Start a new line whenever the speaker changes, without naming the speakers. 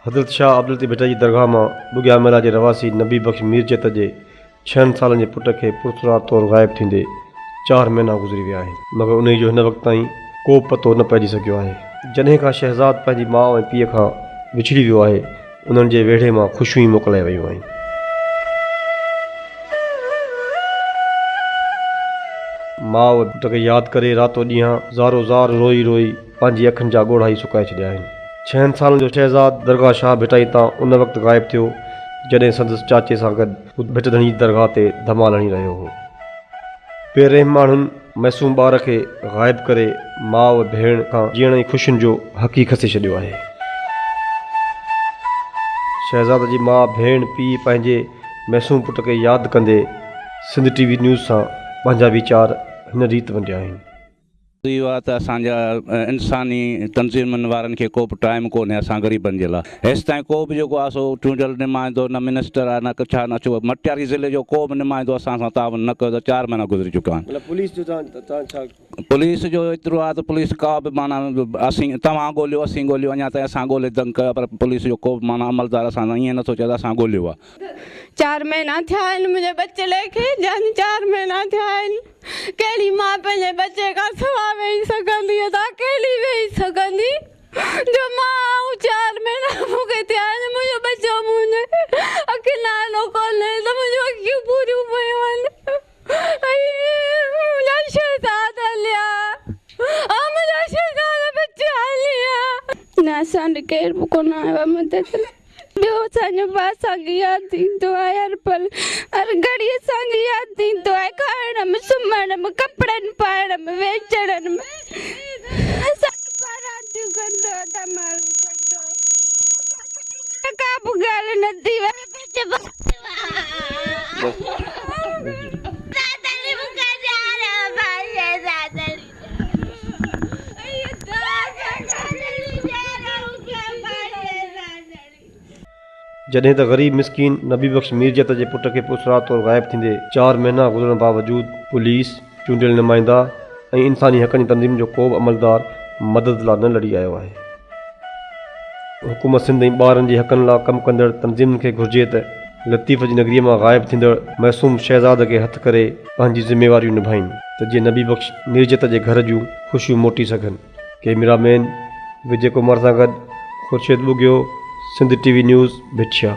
हज़रत शाह अब्दुल लतीफ़ भट्ट जी दरगाह में बुगिया मेला के रवासी नबी बख्श मीरजत के 6 साल के पुट के पुरस्कार तौर गायब थींदे 4 महीना गुज़री विया आहिनि, मगर उन जो हिन वक़्त ताईं को पतो न पइजी सघियो आहे। जॾहिं खां शहज़ाद पंहिंजी माउ ऐं पीउ खां विछड़ी वियो आहे, उन्हनि जे वेढ़े मां ख़ुशियूं मोकिलाए वयूं आहिनि। माउ पुट खे यादि करे रातो ॾींहुं ज़ारो ज़ार रोई रोई पंहिंजी अखियुनि जा ॻोढ़ा ई सुकाए छॾिया आहिनि। 6 सालनि जो शहज़ाद दरगाह शाह भिटाई तां उन वक़्तु गायब थियो जॾहिं संदसि चाचे सां गॾु भिटधणी जी दरगाह ते धमाल हणी रहियो हो। पहिरें माण्हुनि मासूम ॿार खे गायब करे माउ भेण खां जीअण जी ख़ुशियुनि जो हक़ ई खसे छॾियो आहे। शहज़ाद जी माउ भेण पीउ पंहिंजे मासूम पुट खे यादि कंदे सिंध TV न्यूज़ सां पंहिंजा वीचार हिन रीति वंडिया आहिनि।
इहो आहे त असांजा इंसानी तंज़ीमनि वारनि खे को बि टाइम कोन्हे असां ग़रीबनि जे लाइ। हेसि ताईं को बि जेको आहे सो चूंडियल नुमाइंदो न मिनिस्टर आहे न कुझु आहे न छो मटियारी ज़िले जो को बि नुमाइंदो असां सां तावन न कयो त 4 महीना गुज़री चुका आहिनि। पुलिस जो एतिरो आहे त पुलिस का बि माना असीं तव्हां ॻोल्हियो असीं ॻोल्हियो अञा ताईं असां ॻोल्हे दंग कयो, पर पुलिस जो को बि माना अमलदार असां ईअं नथो चए त असां ॻोल्हियो आहे।
4 महीना थिया आहिनि मुंहिंजे बचे लेखे, 4 महीना थिया आहिनि। कहिड़ी माउ पंहिंजे बचे खां सवा वेही सघंदी आहे त अकेली वेही सघंदी जो मां 4 महीना मूंखे थिया आहिनि, मुंहिंजो बचो मुंहिंजे अखि नालो कोन्हे त मुंहिंजो अखियूं पूरियूं पियूं आहिनि। मुंहिंजा शहज़ाद हलिया मुंहिंजा शहज़ाद बचा हलिया न असांखे केरु बि कोन आयो आहे मदद। ॿियो असांजो भाउ असांखे यादि थींदो आहे, हर पल हर घड़ी असांखे यादि थींदो आहे, खाइण में सुम्हण में कपिड़नि पाइण में वेचण में असांखे बारातियूं कंदो धमाल कंदो का बि ॻाल्हि न थी
जॾहिं त ग़रीब मिसकीन नबी बख्श मीरजत जे पुट खे पुरस्कार तौर गायब थींदे 4 महीना गुज़रण बावजूद पुलिस चूंडियल नुमाइंदा ऐं इंसानी हक़नि जी तंज़ीम जो को बि अमलदार मदद लाइ न लड़ी आयो आहे। हुकूमत सिंध ऐं ॿारनि जे हक़नि लाइ कमु कंदड़ तंज़ीमुनि खे घुर्जे त लतीफ़ जी नगरीअ मां गायब थींदड़ मासूम शहज़ाद खे हथु करे पंहिंजी ज़िम्मेवारियूं निभाइनि त जीअं नबी बख्श मीरजत जे घर जूं ख़ुशियूं मोटी सघनि। कैमरामैन विजय कुमार सां गॾु ख़ुर्शीद बुगियो, सिंध TV न्यूज़ भिठिया।